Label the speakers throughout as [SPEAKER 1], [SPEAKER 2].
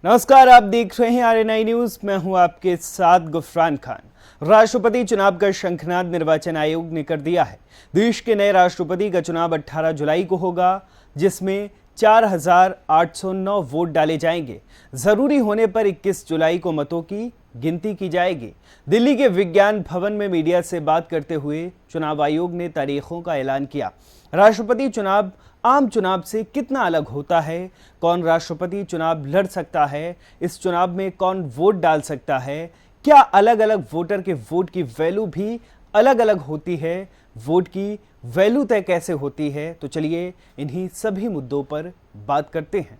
[SPEAKER 1] नमस्कार, आप देख रहे हैं आरएनआई न्यूज। मैं हूं आपके साथ गुफरान खान। राष्ट्रपति चुनाव का शंखनाद निर्वाचन आयोग ने कर दिया है। देश के नए राष्ट्रपति का चुनाव 18 जुलाई को होगा, जिसमें 4,809 वोट डाले जाएंगे। जरूरी होने पर 21 जुलाई को मतों की गिनती की जाएगी। दिल्ली के विज्ञान भवन में मीडिया से बात करते हुए चुनाव आयोग ने तारीखों का ऐलान किया। राष्ट्रपति चुनाव आम चुनाव से कितना अलग होता है, कौन राष्ट्रपति चुनाव लड़ सकता है, इस चुनाव में कौन वोट डाल सकता है, क्या अलग अलग वोटर के वोट की वैल्यू भी अलग अलग होती है, वोट की वैल्यू तय कैसे होती है, तो चलिए इन्हीं सभी मुद्दों पर बात करते हैं।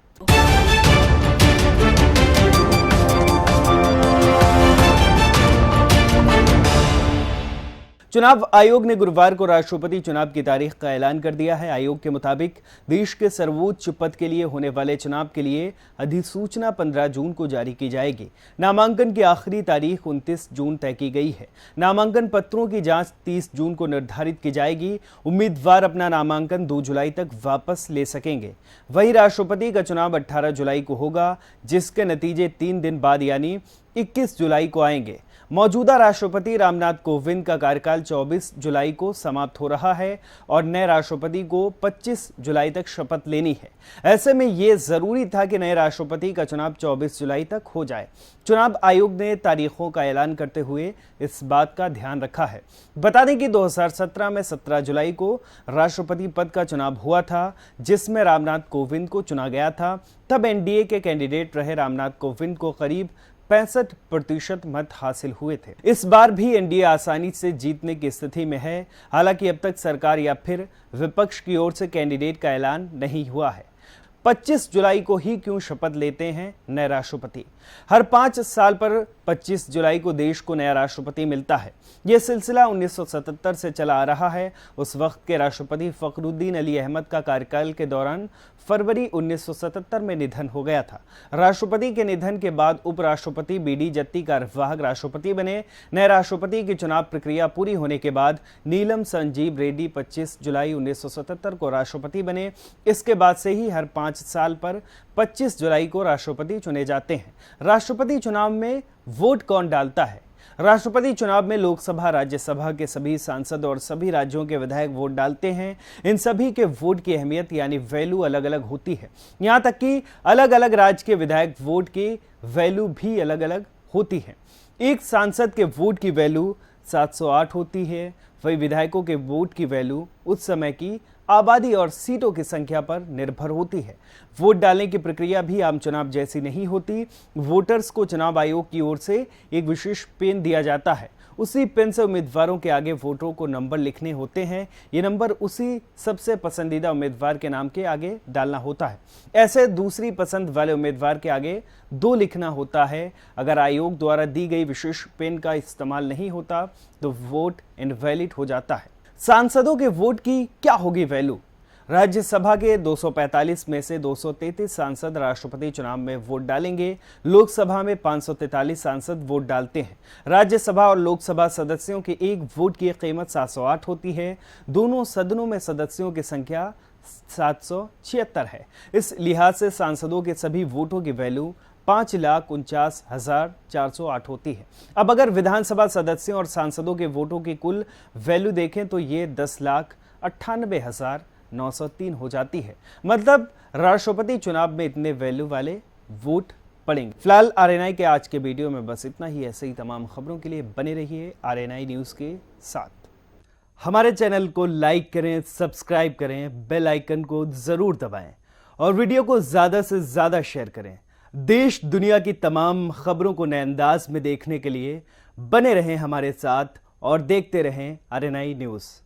[SPEAKER 1] चुनाव आयोग ने गुरुवार को राष्ट्रपति चुनाव की तारीख का ऐलान कर दिया है। आयोग के मुताबिक देश के सर्वोच्च पद के लिए होने वाले चुनाव के लिए अधिसूचना 15 जून को जारी की जाएगी। नामांकन की आखिरी तारीख 29 जून तय की गई है। नामांकन पत्रों की जांच 30 जून को निर्धारित की जाएगी। उम्मीदवार अपना नामांकन 2 जुलाई तक वापस ले सकेंगे। वहीं राष्ट्रपति का चुनाव 18 जुलाई को होगा, जिसके नतीजे 3 दिन बाद यानी 21 जुलाई को आएंगे। मौजूदा राष्ट्रपति रामनाथ कोविंद का कार्यकाल 24 जुलाई को समाप्त हो रहा है और नए राष्ट्रपति को 25 जुलाई तक शपथ लेनी है। ऐसे में यह जरूरी था कि नए राष्ट्रपति का चुनाव 24 जुलाई तक हो जाए। चुनाव आयोग ने तारीखों का ऐलान करते हुए इस बात का ध्यान रखा है। बता दें कि 2017 में 17 जुलाई को राष्ट्रपति पद का चुनाव हुआ था, जिसमें रामनाथ कोविंद को चुना गया था। तब एनडीए के कैंडिडेट रहे रामनाथ कोविंद को करीब 65% मत हासिल हुए थे। इस बार भी एनडीए आसानी से जीतने की स्थिति में है। हालांकि अब तक सरकार या फिर विपक्ष की ओर से कैंडिडेट का ऐलान नहीं हुआ है। 25 जुलाई को ही क्यों शपथ लेते हैं नए राष्ट्रपति? हर 5 साल पर 25 जुलाई को देश को नया राष्ट्रपति मिलता है। यह सिलसिला 1977 से चला आ रहा है। उस वक्त के राष्ट्रपति फखरुद्दीन अली अहमद का कार्यकाल के दौरान फरवरी 1977 में निधन हो गया था। राष्ट्रपति के निधन के बाद उपराष्ट्रपति बीडी जत्ती कार्यवाहक राष्ट्रपति बने। नए राष्ट्रपति की चुनाव प्रक्रिया पूरी होने के बाद नीलम संजीव रेड्डी 25 जुलाई 1977 को राष्ट्रपति बने। इसके बाद से ही हर 5 साल पर 25 जुलाई को राष्ट्रपति चुने जाते हैं। राष्ट्रपति चुनाव में वोट कौन डालता है? राष्ट्रपति चुनाव में लोकसभा, राज्यसभा के सभी सांसद और सभी राज्यों के विधायक वोट डालते हैं। इन सभी के वोट की अहमियत यानी वैल्यू अलग अलग होती है। यहां तक कि अलग अलग राज्य के विधायक वोट की वैल्यू भी अलग अलग होती है। एक सांसद के वोट की वैल्यू 708 होती है। वही विधायकों के वोट की वैल्यू उस समय की आबादी और सीटों की संख्या पर निर्भर होती है। वोट डालने की प्रक्रिया भी आम चुनाव जैसी नहीं होती। वोटर्स को चुनाव आयोग की ओर से एक विशेष पेन दिया जाता है। उसी पेन से उम्मीदवारों के आगे वोटरों को नंबर लिखने होते हैं। ये नंबर उसी सबसे पसंदीदा उम्मीदवार के नाम के आगे डालना होता है। ऐसे दूसरी पसंद वाले उम्मीदवार के आगे 2 लिखना होता है। अगर आयोग द्वारा दी गई विशेष पेन का इस्तेमाल नहीं होता तो वोट इनवैलिड हो जाता है। सांसदों के वोट की क्या होगी वैल्यू? राज्यसभा के 245 में से 233 सांसद राष्ट्रपति चुनाव में वोट डालेंगे। लोकसभा में 543 सांसद वोट डालते हैं। राज्यसभा और लोकसभा सदस्यों के एक वोट की कीमत 708 होती है। दोनों सदनों में सदस्यों की संख्या 776 है। इस लिहाज से सांसदों के सभी वोटों की वैल्यू 5,49,408 होती है। अब अगर विधानसभा सदस्यों और सांसदों के वोटों की कुल वैल्यू देखें तो ये 10,98,903 हो जाती है। मतलब राष्ट्रपति चुनाव में इतने वैल्यू वाले वोट पड़ेंगे। फिलहाल आरएनआई के आज के वीडियो में बस इतना ही। ऐसे ही तमाम खबरों के लिए बने रहिए आरएनआई न्यूज के साथ। हमारे चैनल को लाइक करें, सब्सक्राइब करें, बेल आइकन को जरूर दबाएं और वीडियो को ज्यादा से ज्यादा शेयर करें। देश दुनिया की तमाम खबरों को नए अंदाज में देखने के लिए बने रहें हमारे साथ और देखते रहें आरएनआई न्यूज़।